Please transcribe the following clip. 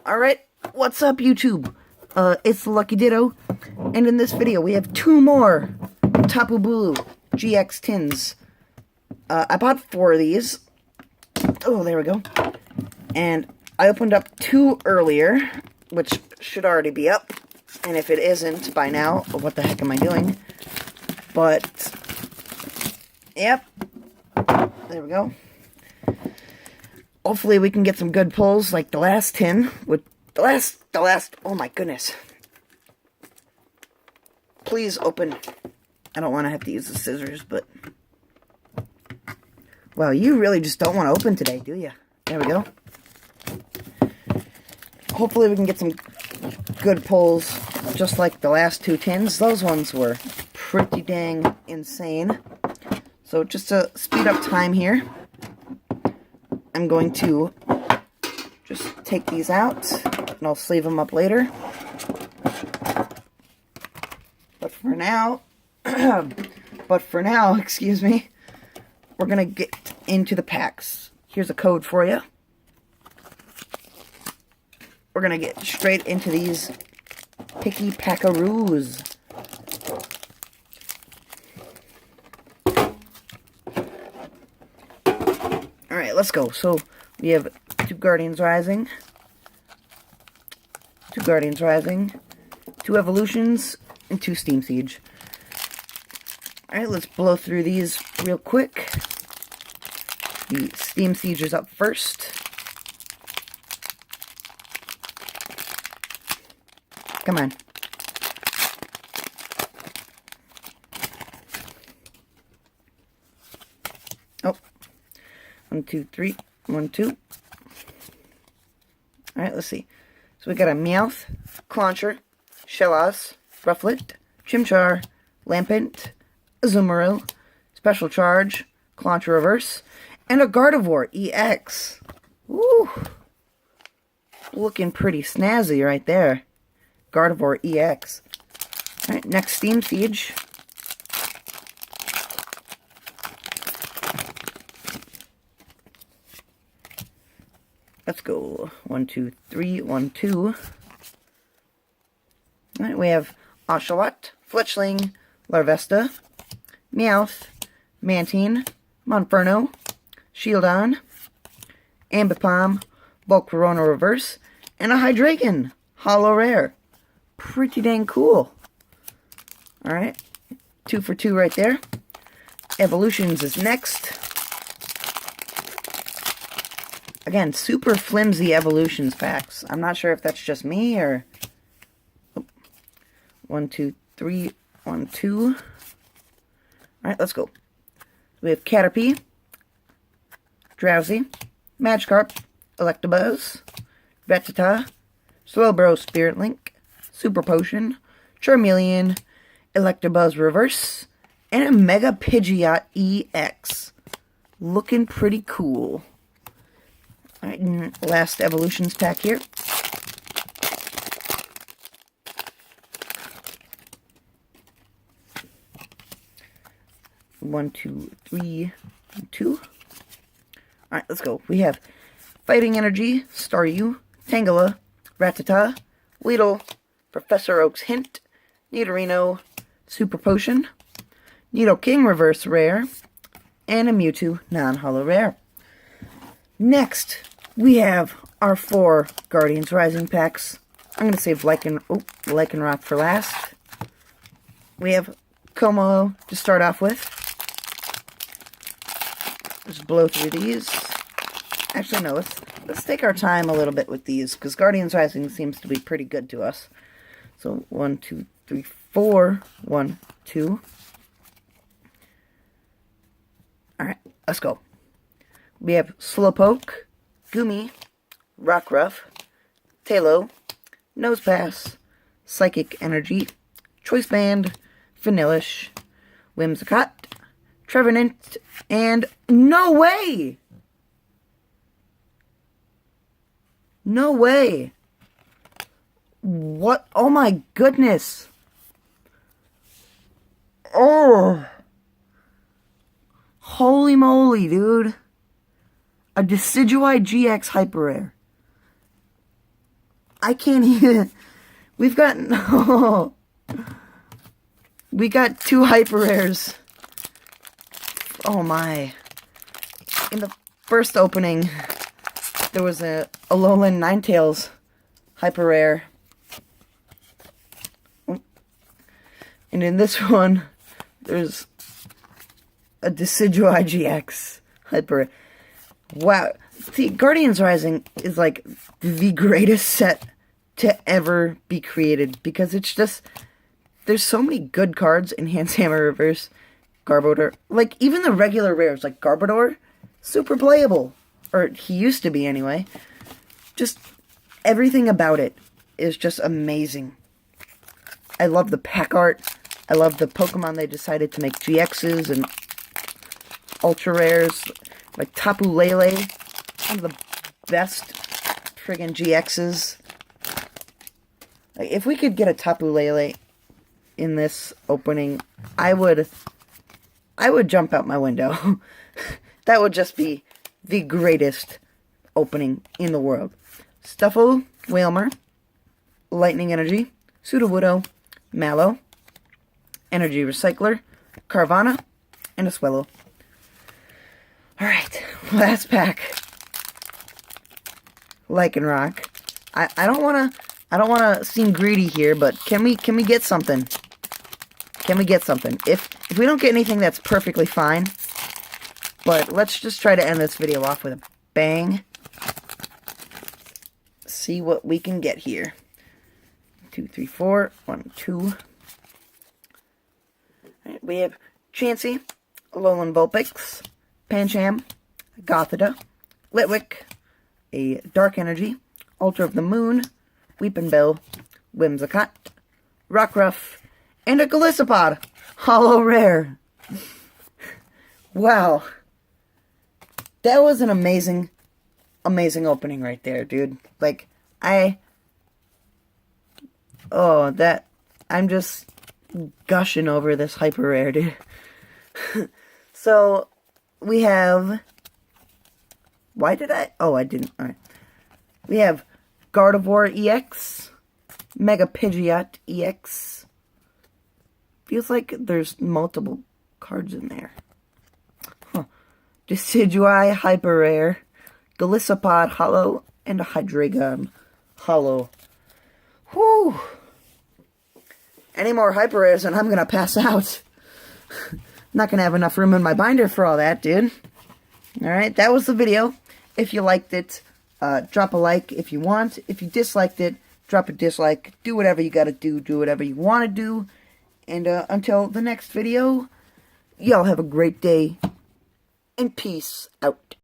Alright, what's up YouTube? It's the Lucky Ditto, and in this video we have two more Tapu Bulu GX Tins. I bought 4 of these. Oh, there we go. And I opened up 2 earlier, which should already be up. And if it isn't by now, what the heck am I doing? But, yep. There we go. Hopefully we can get some good pulls like the last tin. With the last, oh my goodness. Please open. I don't want to have to use the scissors, but... Well, you really just don't want to open today, do you? There we go. Hopefully we can get some good pulls, just like the last 2 tins. Those ones were pretty dang insane. So just to speed up time here, I'm going to just take these out, and I'll sleeve them up later. But for now, excuse me, we're going to get into the packs. Here's a code for you. We're going to get straight into these picky packaroos. Alright, let's go. So, we have 2 Guardians Rising, 2 Evolutions, and 2 Steam Siege. Alright, let's blow through these real quick. The Steam Siege is up first. Come on. Oh. 1, 2, 3. 1, 2. Alright, let's see. So we got a Meowth, Clauncher, Shellos, Rufflet, Chimchar, Lampent, Azumarill, Special Charge, Clauncher Reverse, and a Gardevoir EX. Woo! Looking pretty snazzy right there. Gardevoir EX. Alright, next Steam Siege. Let's go. 1, 2, 3, 1, 2. Alright, we have Oshawott, Fletchling, Larvesta, Meowth, Mantine, Monferno, Shieldon, Ambipom, Volcarona Reverse, and a Hydreigon Holo Rare. Pretty dang cool. Alright, 2 for 2 right there. Evolutions is next. Again, super flimsy Evolutions packs. I'm not sure if that's just me or... Oh. 1, 2, 3, 1, 2. Alright, let's go. We have Caterpie, Drowsy, Magikarp, Electabuzz, Rattata, Slowbro Spirit Link, Super Potion, Charmeleon, Electabuzz Reverse, and a Mega Pidgeot EX. Looking pretty cool. Alright, last Evolutions pack here. One, 2, 3, 2. Alright, let's go. We have Fighting Energy, Staryu, Tangela, Rattata, Weedle, Professor Oak's Hint, Nidorino, Super Potion, Nidoking Reverse Rare, and a Mewtwo non-holo rare. Next, we have our 4 Guardians Rising packs. I'm going to save Lycanroc for last. We have Como to start off with. Just blow through these. Actually, no, let's take our time a little bit with these, because Guardians Rising seems to be pretty good to us. So, 1, 2, 3, 4. 1, 2. Alright, let's go. We have Slowpoke, Goomy, Rockruff, Tailo, Nosepass, Psychic Energy, Choice Band, Vanillish, Whimsicott, Trevenant, and no way! No way! What? Oh my goodness! Oh! Holy moly, dude! A Decidueye GX Hyper Rare. I can't even... We've got... Oh, we got 2 hyper rares. Oh my. In the first opening, there was a Alolan Ninetales hyper rare. And in this one, there's a Decidueye GX hyper rare. Wow. See, Guardians Rising is like the greatest set to ever be created, because it's just, there's so many good cards in Hand Hammer Reverse, Garbodor. Like, even the regular rares, like Garbodor, super playable. Or he used to be anyway. Just everything about it is just amazing. I love the pack art. I love the Pokemon they decided to make GXs and ultra rares. Like Tapu Lele, one of the best friggin' GXs. Like, if we could get a Tapu Lele in this opening, I would jump out my window. That would just be the greatest opening in the world. Stuffle, Wailmer, Lightning Energy, Sudowoodo, Mallow, Energy Recycler, Carvana, and a Swellow. Alright, last pack. Lycanroc. I don't wanna seem greedy here, but can we get something? Can we get something? If we don't get anything, that's perfectly fine. But let's just try to end this video off with a bang. See what we can get here. 2, 3, 4. 1, 2. Right, we have Chansey, Alolan Vulpix, Pancham, Gothita, Litwick, a Dark Energy, Altar of the Moon, Weepinbell, Whimsicott, Rockruff, and a Golisopod, Holo Rare. Wow. That was an amazing, amazing opening right there, dude. Like, I'm just gushing over this hyper rare, dude. So, we have, I didn't, alright. We have Gardevoir EX, Mega Pidgeot EX. Feels like there's multiple cards in there. Huh. Decidueye Hyper Rare, Golisopod Holo, and a Hydreigon Holo. Whew. Any more Hyper Rares and I'm gonna pass out. Not gonna have enough room in my binder for all that, dude. Alright, that was the video. If you liked it, drop a like if you want. If you disliked it, drop a dislike. Do whatever you gotta do. Do whatever you want to do. And until the next video, y'all have a great day. And peace out.